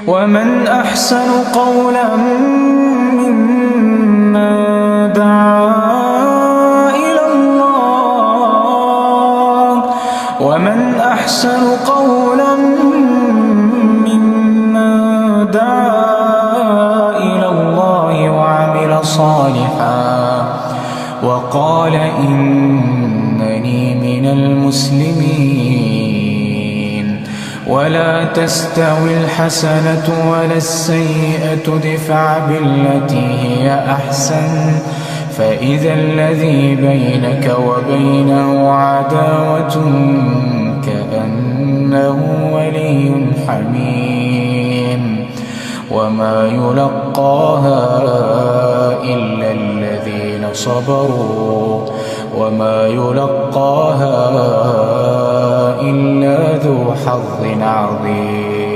ومن أحسن قولا ممن دعا إلى الله ومن أحسن قولا ممن دعا إلى الله وعمل صالحا وقال إنني من المسلمين. ولا تستوي الحسنة ولا السيئة ادفع بالتي هي أحسن فإذا الذي بينك وبينه عداوة كأنه ولي حميم وما يلقاها إلا الذين صبروا وما يلقاها إلا ذو حظ عظيم.